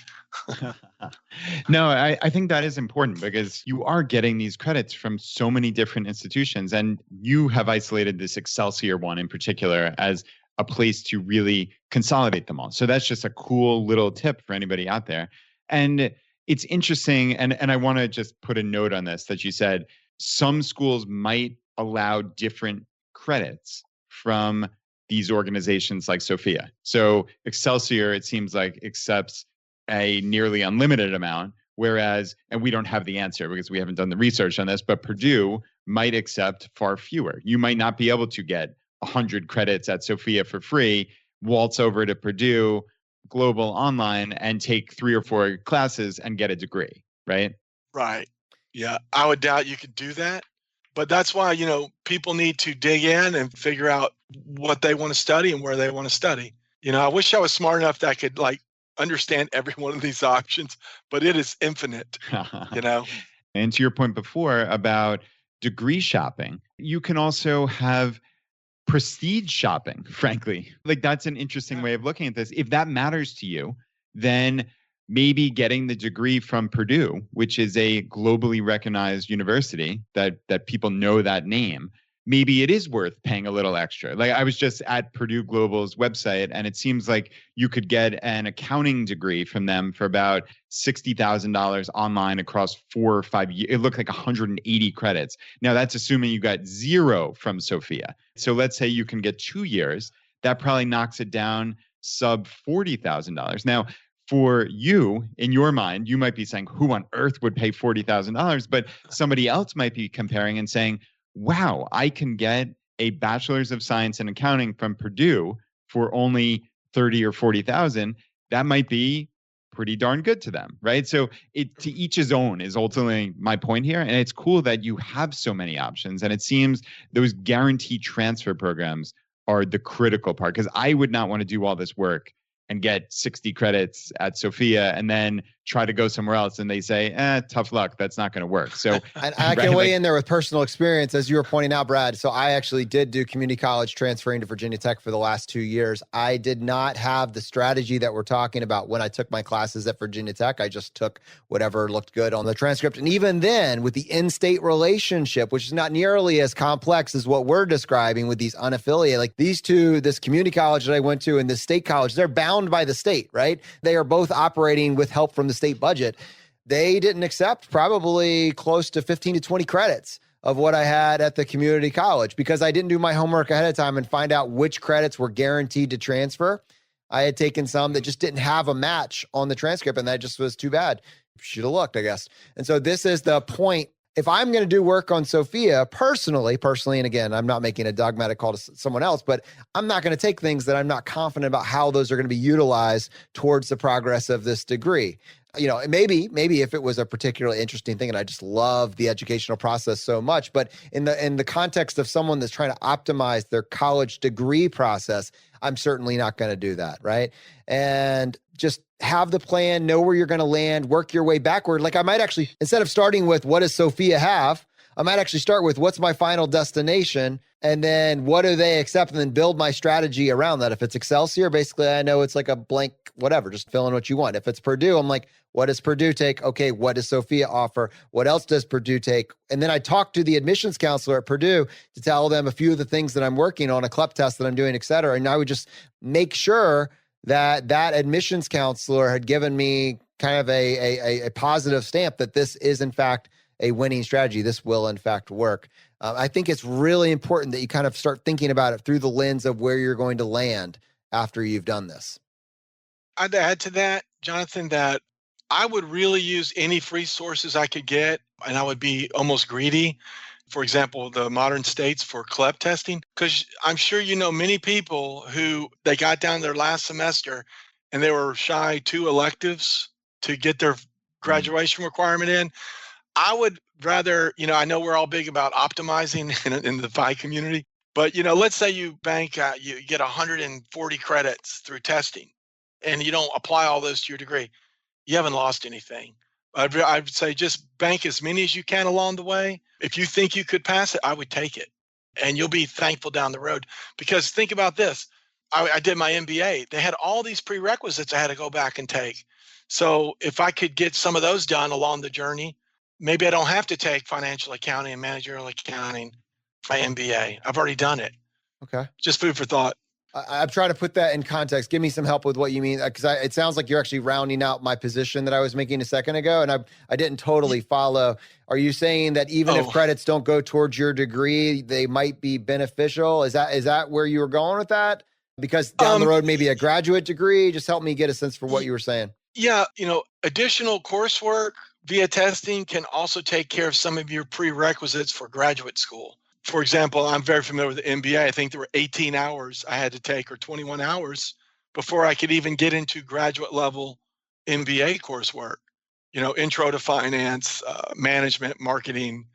No, I think that is important because you are getting these credits from so many different institutions, and you have isolated this Excelsior one in particular as a place to really consolidate them all. So that's just a cool little tip for anybody out there. And it's interesting, and I want to just put a note on this, that you said some schools might allow different credits from these organizations like Sophia. So Excelsior, it seems like, accepts a nearly unlimited amount, whereas, and we don't have the answer because we haven't done the research on this, but Purdue might accept far fewer. You might not be able to get 100 credits at Sophia for free, waltz over to Purdue Global Online and take 3 or 4 classes and get a degree, right? Right. Yeah, I would doubt you could do that. But that's why, people need to dig in and figure out what they want to study and where they want to study. I wish I was smart enough that I could understand every one of these options, but it is infinite, And to your point before about degree shopping, you can also have prestige shopping, frankly. That's an interesting way of looking at this. If that matters to you, then maybe getting the degree from Purdue, which is a globally recognized university that people know that name, maybe it is worth paying a little extra. I was just at Purdue Global's website, and it seems like you could get an accounting degree from them for about $60,000 online across 4 or 5 years. It looked like 180 credits. Now, that's assuming you got 0 from Sophia. So let's say you can get 2 years. That probably knocks it down sub $40,000. Now, for you, in your mind, you might be saying, who on earth would pay $40,000? But somebody else might be comparing and saying, wow, I can get a bachelor's of science in accounting from Purdue for only 30 or 40,000. That might be pretty darn good to them, right? So to each his own is ultimately my point here. And it's cool that you have so many options. And it seems those guaranteed transfer programs are the critical part, because I would not want to do all this work and get 60 credits at Sophia and then try to go somewhere else and they say, tough luck, that's not going to work. So and I can weigh in there with personal experience, as you were pointing out, Brad. So I actually did do community college, transferring to Virginia Tech for the last 2 years. I did not have the strategy that we're talking about when I took my classes at Virginia Tech. I just took whatever looked good on the transcript. And even then, with the in-state relationship, which is not nearly as complex as what we're describing with these unaffiliated, like these two, this community college that I went to and this state college, they're bound by the state, right? They are both operating with help from the state budget. They didn't accept probably close to 15 to 20 credits of what I had at the community college because I didn't do my homework ahead of time and find out which credits were guaranteed to transfer. I had taken some that just didn't have a match on the transcript, and that just was too bad. Should have looked, I guess. And so this is the point. If I'm going to do work on Sophia personally, and again, I'm not making a dogmatic call to someone else, but I'm not going to take things that I'm not confident about how those are going to be utilized towards the progress of this degree. You know, maybe if it was a particularly interesting thing and I just love the educational process so much, but in the context of someone that's trying to optimize their college degree process, I'm certainly not going to do that, right? And just have the plan, know where you're going to land, work your way backward. Like I might actually, instead of starting with what does Sophia have, I might actually start with what's my final destination and then what do they accept and then build my strategy around that. If it's Excelsior, basically I know it's like a blank whatever, just fill in what you want. If it's Purdue, I'm like, what does Purdue take? Okay, what does Sophia offer? What else does Purdue take? And then I talk to the admissions counselor at Purdue to tell them a few of the things that I'm working on, a CLEP test that I'm doing, et cetera. And I would just make sure that admissions counselor had given me kind of a positive stamp that this is in fact a winning strategy. This will in fact work. I think it's really important that you kind of start thinking about it through the lens of where you're going to land after you've done this. I'd add to that, Jonathan, that I would really use any free sources I could get, and I would be almost greedy. For example, the modern states for CLEP testing, because I'm sure you know many people who they got down their last semester and they were shy 2 electives to get their graduation requirement in. I would rather, I know we're all big about optimizing in the FI community, but, let's say you you get 140 credits through testing and you don't apply all those to your degree. You haven't lost anything. I'd say just bank as many as you can along the way. If you think you could pass it, I would take it. And you'll be thankful down the road. Because think about this. I did my MBA. They had all these prerequisites I had to go back and take. So if I could get some of those done along the journey, maybe I don't have to take financial accounting and managerial accounting for my MBA. I've already done it. Okay. Just food for thought. I'm trying to put that in context. Give me some help with what you mean, because it sounds like you're actually rounding out my position that I was making a second ago, and I didn't totally follow. Are you saying that even if credits don't go towards your degree, they might be beneficial? Is that where you were going with that? Because down the road, maybe a graduate degree. Just help me get a sense for what you were saying. Yeah, additional coursework via testing can also take care of some of your prerequisites for graduate school. For example, I'm very familiar with the MBA. I think there were 18 hours I had to take or 21 hours before I could even get into graduate level MBA coursework, intro to finance, management, marketing,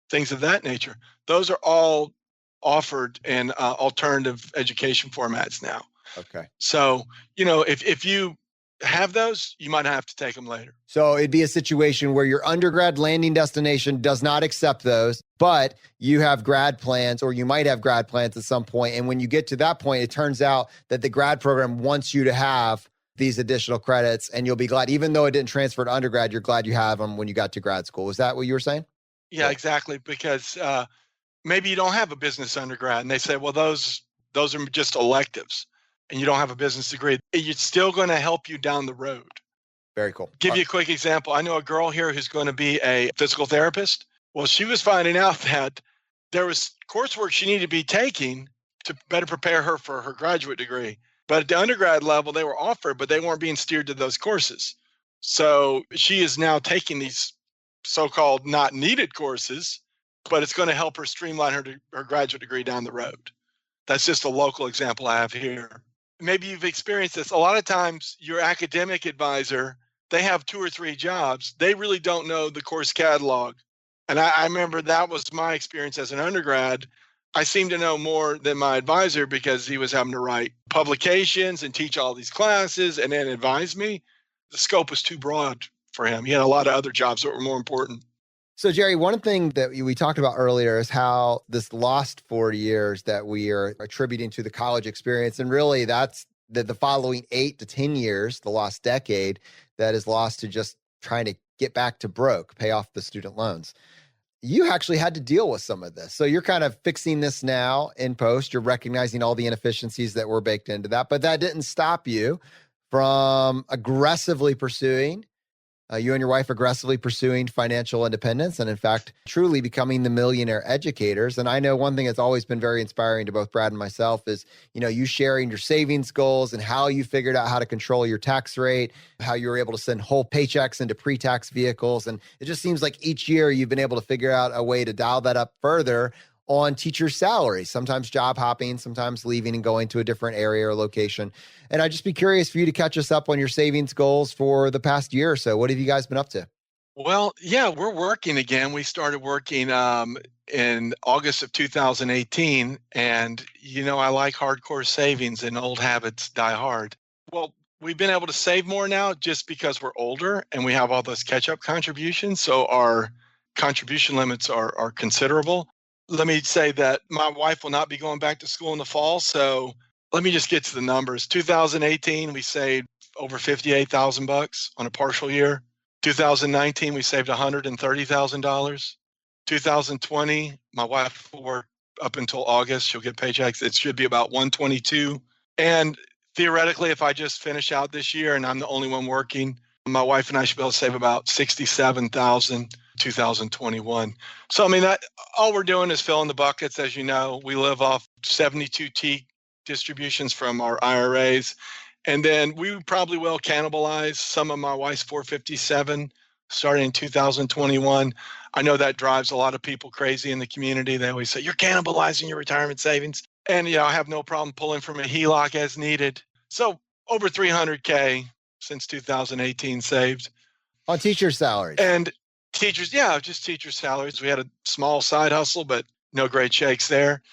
things of that nature. Those are all offered in alternative education formats now. Okay. So, if you have those, you might have to take them later. So it'd be a situation where your undergrad landing destination does not accept those, but you have grad plans, or you might have grad plans at some point. And when you get to that point, it turns out that the grad program wants you to have these additional credits, and you'll be glad, even though it didn't transfer to undergrad, you're glad you have them when you got to grad school. Is that what you were saying? Yeah, exactly. Because maybe you don't have a business undergrad and they say, well, those are just electives. And you don't have a business degree, it's still going to help you down the road. Very cool. Give you a quick example. I know a girl here who's going to be a physical therapist. Well, she was finding out that there was coursework she needed to be taking to better prepare her for her graduate degree. But at the undergrad level, they were offered, but they weren't being steered to those courses. So she is now taking these so-called not needed courses, but it's going to help her streamline her graduate degree down the road. That's just a local example I have here. Maybe you've experienced this. A lot of times your academic advisor, they have 2 or 3 jobs. They really don't know the course catalog. And I remember that was my experience as an undergrad. I seemed to know more than my advisor because he was having to write publications and teach all these classes and then advise me. The scope was too broad for him. He had a lot of other jobs that were more important. So, Jerry, one thing that we talked about earlier is how this lost 4 years that we are attributing to the college experience. And really, that's the following 8 to 10 years, the lost decade, that is lost to just trying to get back to broke, pay off the student loans. You actually had to deal with some of this. So you're kind of fixing this now in post. You're recognizing all the inefficiencies that were baked into that, but that didn't stop you from aggressively pursuing, you and your wife aggressively pursuing financial independence and, in fact, truly becoming the millionaire educators. And I know one thing that's always been very inspiring to both Brad and myself is, you sharing your savings goals and how you figured out how to control your tax rate, how you were able to send whole paychecks into pre-tax vehicles. And it just seems like each year you've been able to figure out a way to dial that up further on teachers' salaries, sometimes job hopping, sometimes leaving and going to a different area or location. And I'd just be curious for you to catch us up on your savings goals for the past year or so. What have you guys been up to? Well, yeah, we're working again. We started working in August of 2018. And, I like hardcore savings, and old habits die hard. Well, we've been able to save more now just because we're older and we have all those catch-up contributions. So our contribution limits are considerable. Let me say that my wife will not be going back to school in the fall. So let me just get to the numbers. 2018, we saved over $58,000 on a partial year. 2019, we saved $130,000. 2020, my wife will work up until August. She'll get paychecks. It should be about $122,000. And theoretically, if I just finish out this year and I'm the only one working, my wife and I should be able to save about $67,000. 2021. So, that all we're doing is filling the buckets. As you know, we live off 72T distributions from our IRAs. And then we probably will cannibalize some of my wife's 457 starting in 2021. I know that drives a lot of people crazy in the community. They always say, you're cannibalizing your retirement savings. And, I have no problem pulling from a HELOC as needed. So over $300K since 2018 saved. On teacher salaries. And teachers, just teacher salaries. We had a small side hustle, but no great shakes there.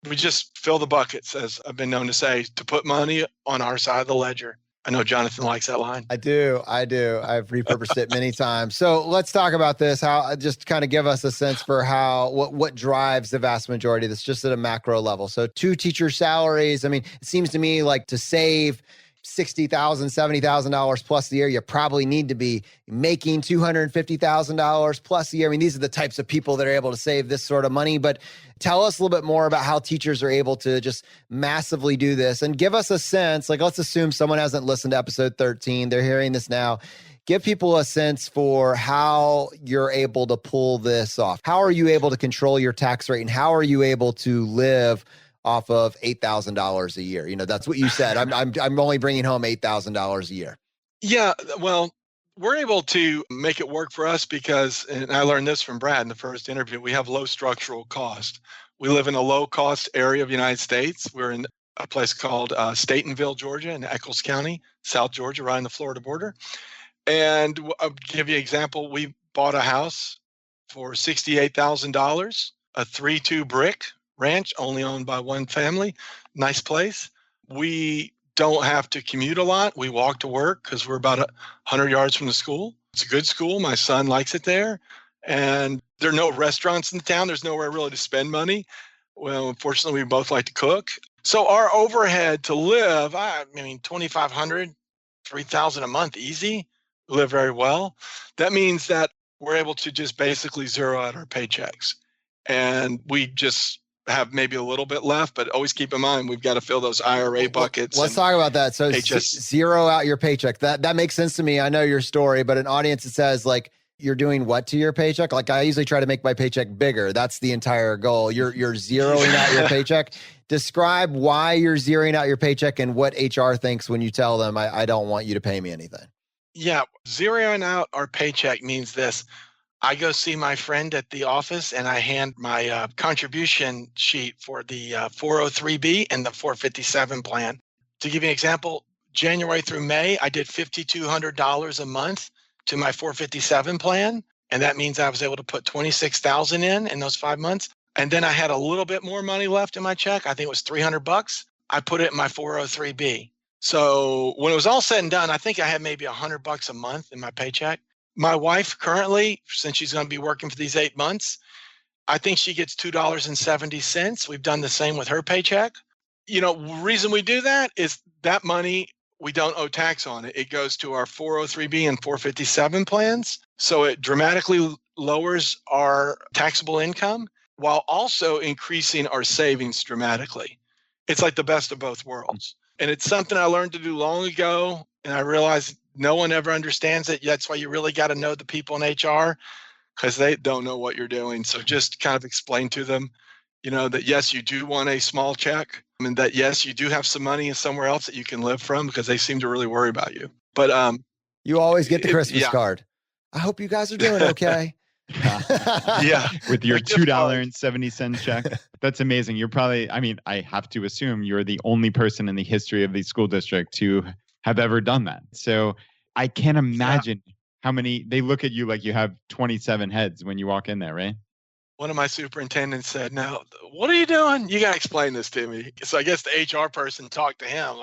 We just fill the buckets, as I've been known to say, to put money on our side of the ledger. I know Jonathan likes that line. I do. I've repurposed it many times. So let's talk about this. How, just kind of give us a sense for what drives the vast majority of this, just at a macro level. So 2 teacher salaries. It seems to me like to save $60,000, $70,000 plus a year, you probably need to be making $250,000 plus a year. These are the types of people that are able to save this sort of money. But tell us a little bit more about how teachers are able to just massively do this, and give us a sense. Like, let's assume someone hasn't listened to episode 13. They're hearing this now. Give people a sense for how you're able to pull this off. How are you able to control your tax rate, and how are you able to live off of $8,000 a year? That's what you said. I'm only bringing home $8,000 a year. Yeah, well, we're able to make it work for us because, and I learned this from Brad in the first interview, we have low structural cost. We live in a low cost area of the United States. We're in a place called Statenville, Georgia, in Eccles County, South Georgia, right on the Florida border. And I'll give you an example. We bought a house for $68,000, a 3-2 brick ranch, only owned by one family. Nice place. We don't have to commute a lot. We walk to work because we're about 100 yards from the school. It's a good school. My son likes it there. And there are no restaurants in the town. There's nowhere really to spend money. Well, unfortunately, we both like to cook. So our overhead to live, $2,500, $3,000 a month, easy. We live very well. That means that we're able to just basically zero out our paychecks. And we just have maybe a little bit left, but always keep in mind, we've got to fill those IRA buckets. Let's talk about that. So zero out your paycheck. That makes sense to me. I know your story, but an audience that says like, you're doing what to your paycheck? Like, I usually try to make my paycheck bigger. That's the entire goal. You're zeroing out your paycheck. Describe why you're zeroing out your paycheck and what HR thinks when you tell them, I don't want you to pay me anything. Yeah. Zeroing out our paycheck means this. I go see my friend at the office and I hand my contribution sheet for the 403B and the 457 plan. To give you an example, January through May, I did $5,200 a month to my 457 plan. And that means I was able to put $26,000 in those 5 months. And then I had a little bit more money left in my check. I think it was $300. I put it in my 403B. So when it was all said and done, I think I had maybe $100 a month in my paycheck. My wife currently, since she's going to be working for these 8 months, I think she gets $2.70. We've done the same with her paycheck. Reason we do that is that money, we don't owe tax on it. It goes to our 403B and 457 plans. So it dramatically lowers our taxable income while also increasing our savings dramatically. It's like the best of both worlds. And it's something I learned to do long ago. And I realized no one ever understands it. That's why you really got to know the people in HR, because they don't know what you're doing. So just kind of explain to them, that yes, you do want a small check, and that yes, you do have some money somewhere else that you can live from, because they seem to really worry about you. But you always get the Christmas card. I hope you guys are doing okay. Yeah. With your $2.70 check. That's amazing. You're probably, I have to assume you're the only person in the history of the school district to have ever done that. So I can't imagine how many, they look at you like you have 27 heads when you walk in there, right? One of my superintendents said, "Now, what are you doing? You got to explain this to me." So I guess the HR person talked to him,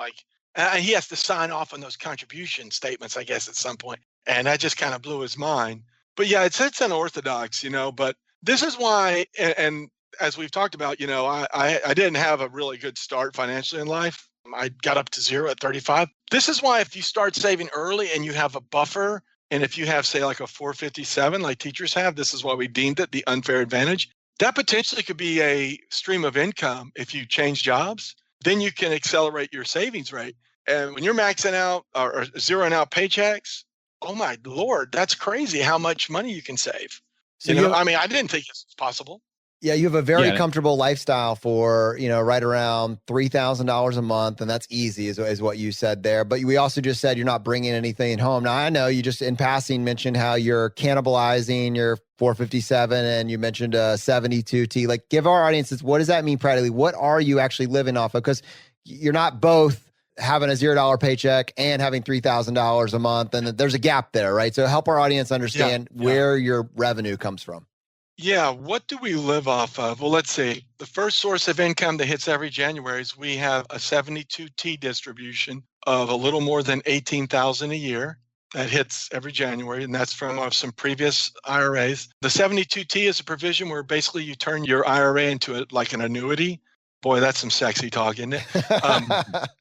he has to sign off on those contribution statements, I guess, at some point. And that just kind of blew his mind. But yeah, it's unorthodox, but this is why, and as we've talked about, I didn't have a really good start financially in life. I got up to zero at 35. This is why if you start saving early and you have a buffer, and if you have, say, like a 457, like teachers have, this is why we deemed it the unfair advantage. That potentially could be a stream of income if you change jobs. Then you can accelerate your savings rate. And when you're maxing out or zeroing out paychecks, oh my Lord, that's crazy how much money you can save. So I didn't think this was possible. Yeah, you have a very comfortable lifestyle for, right around $3,000 a month. And that's easy is what you said there. But we also just said you're not bringing anything home. Now, I know you just in passing mentioned how you're cannibalizing your 457 and you mentioned a 72T. Like, give our audiences, what does that mean practically? What are you actually living off of? Because you're not both having a $0 paycheck and having $3,000 a month. And there's a gap there, right? So help our audience understand where your revenue comes from. Yeah, what do we live off of? Well, let's see. The first source of income that hits every January is we have a 72T distribution of a little more than $18,000 a year that hits every January, and that's from some previous IRAs. The 72T is a provision where basically you turn your IRA into like an annuity. Boy, that's some sexy talk, isn't it?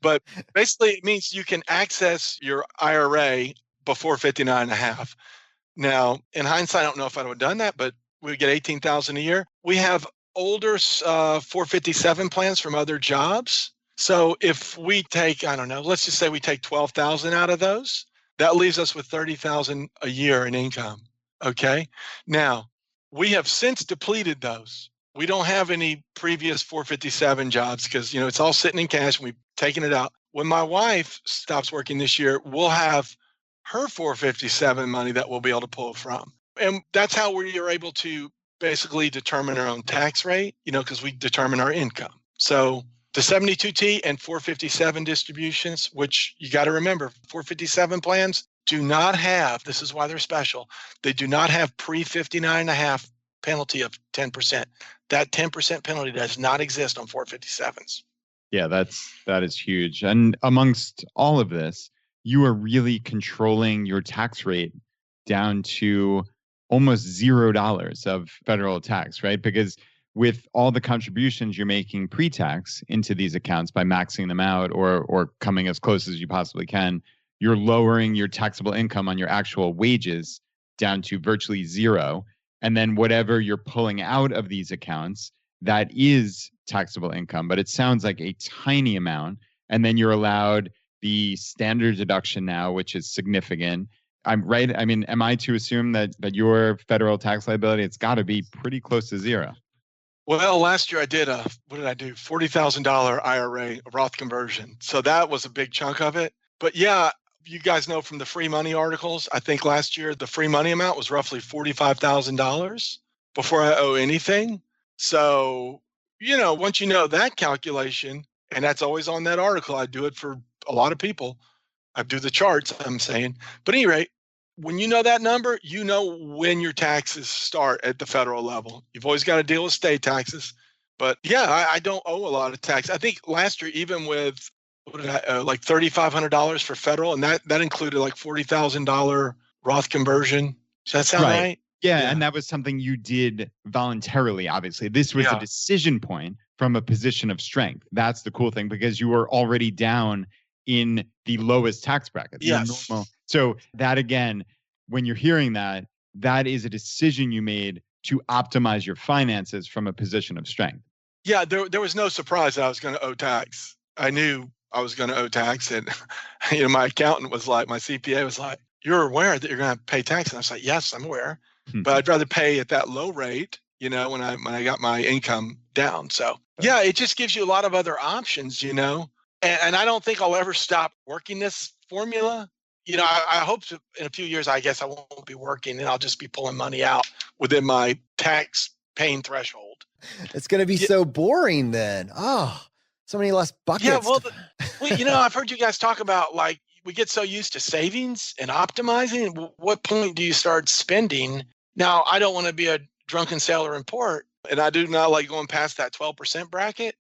But basically it means you can access your IRA before 59 and a half. Now, in hindsight, I don't know if I would have done that, but we get $18,000 a year. We have older 457 plans from other jobs. So if we take, let's just say we take 12,000 out of those, that leaves us with 30,000 a year in income. Okay. Now, we have since depleted those. We don't have any previous 457 jobs because, it's all sitting in cash and we've taken it out. When my wife stops working this year, we'll have her 457 money that we'll be able to pull from. And that's how we are able to basically determine our own tax rate, because we determine our income. So the 72T and 457 distributions, which you got to remember, 457 plans do not have, this is why they're special, they do not have pre-59.5 penalty of 10%. That 10% penalty does not exist on 457s. Yeah, that is huge. And amongst all of this, you are really controlling your tax rate down to almost $0 of federal tax, right? Because with all the contributions you're making pre-tax into these accounts by maxing them out or coming as close as you possibly can, you're lowering your taxable income on your actual wages down to virtually zero. And then whatever you're pulling out of these accounts, that is taxable income, but it sounds like a tiny amount. And then you're allowed the standard deduction now, which is significant. I'm right. Am I to assume that your federal tax liability, it's got to be pretty close to zero? Well, last year I did what did I do? $40,000 IRA, a Roth conversion. So that was a big chunk of it. But yeah, you guys know from the free money articles, I think last year the free money amount was roughly $45,000 before I owe anything. So, once you know that calculation, and that's always on that article, I do it for a lot of people. I do the charts, I'm saying. But at any rate, when you know that number, you know when your taxes start at the federal level. You've always got to deal with state taxes. But yeah, I don't owe a lot of tax. I think last year, even with like $3,500 for federal, and that included like $40,000 Roth conversion Does that sound right? Yeah, and that was something you did voluntarily, obviously. This was a decision point from a position of strength. That's the cool thing, because you were already down in the lowest tax bracket. Yes. So that, again, when you're hearing that, that is a decision you made to optimize your finances from a position of strength. Yeah, there was no surprise that I was going to owe tax. I knew I was going to owe tax. And my accountant was like, my CPA was like, you're aware that you're going to pay tax? And I was like, yes, I'm aware. But I'd rather pay at that low rate, when I got my income down. So yeah, it just gives you a lot of other options, and I don't think I'll ever stop working this formula. I hope in a few years, I guess I won't be working and I'll just be pulling money out within my tax paying threshold. It's going to be so boring then. Oh, so many less buckets. Yeah, well, I've heard you guys talk about, like, we get so used to savings and optimizing. What point do you start spending? Now, I don't want to be a drunken sailor in port, and I do not like going past that 12% bracket.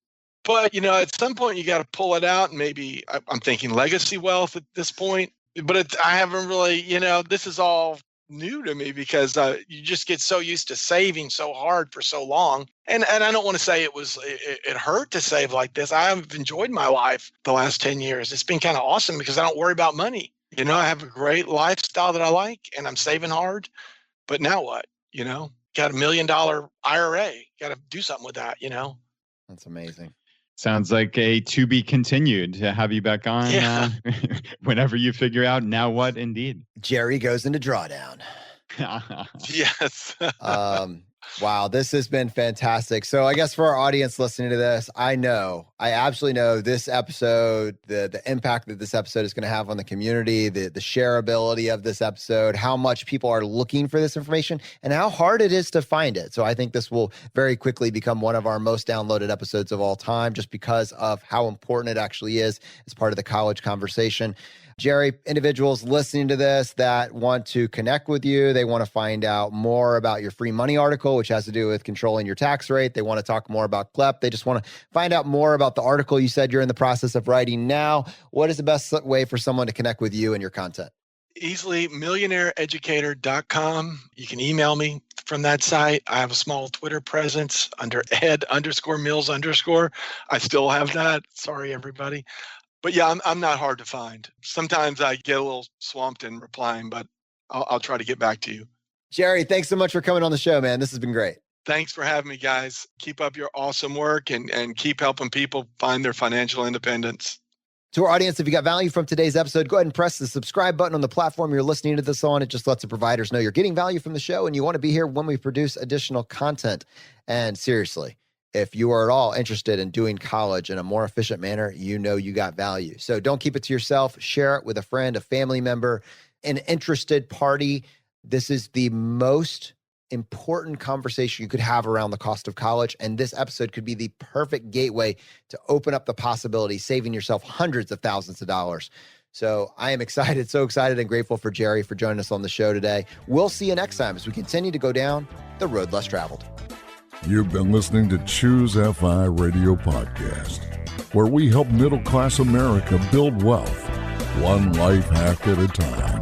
But, at some point you got to pull it out, and maybe I'm thinking legacy wealth at this point. But I haven't really, this is all new to me, because you just get so used to saving so hard for so long. And I don't want to say it hurt to save like this. I have enjoyed my life the last 10 years. It's been kind of awesome because I don't worry about money. I have a great lifestyle that I like, and I'm saving hard. But now what? Got $1 million IRA. Got to do something with that, That's amazing. Sounds like a to be continued to have you back on whenever you figure out now what indeed. Jerry goes into drawdown. Yes. Wow, this has been fantastic. So I guess for our audience listening to this, I absolutely know this episode, the impact that this episode is going to have on the community, the shareability of this episode, how much people are looking for this information, and how hard it is to find it. So I think this will very quickly become one of our most downloaded episodes of all time, just because of how important it actually is as part of the college conversation. Jerry, individuals listening to this that want to connect with you, they want to find out more about your free money article, which has to do with controlling your tax rate. They want to talk more about CLEP. They just want to find out more about the article you said you're in the process of writing now. What is the best way for someone to connect with you and your content? Easily, millionaireeducator.com. You can email me from that site. I have a small Twitter presence under ed_mills_. I still have that. Sorry, everybody. But yeah, I'm not hard to find. Sometimes I get a little swamped in replying, but I'll try to get back to you. Jerry, thanks so much for coming on the show, man. This has been great. Thanks for having me, guys. Keep up your awesome work and keep helping people find their financial independence. To our audience, if you got value from today's episode, go ahead and press the subscribe button on the platform you're listening to this on. It just lets the providers know you're getting value from the show and you want to be here when we produce additional content. And seriously, if you are at all interested in doing college in a more efficient manner, you got value. So don't keep it to yourself. Share it with a friend, a family member, an interested party. This is the most important conversation you could have around the cost of college. And this episode could be the perfect gateway to open up the possibility, saving yourself hundreds of thousands of dollars. So I am excited, so excited and grateful for Jerry for joining us on the show today. We'll see you next time as we continue to go down the road less traveled. You've been listening to ChooseFI Radio Podcast, where we help middle-class America build wealth, one life hack at a time.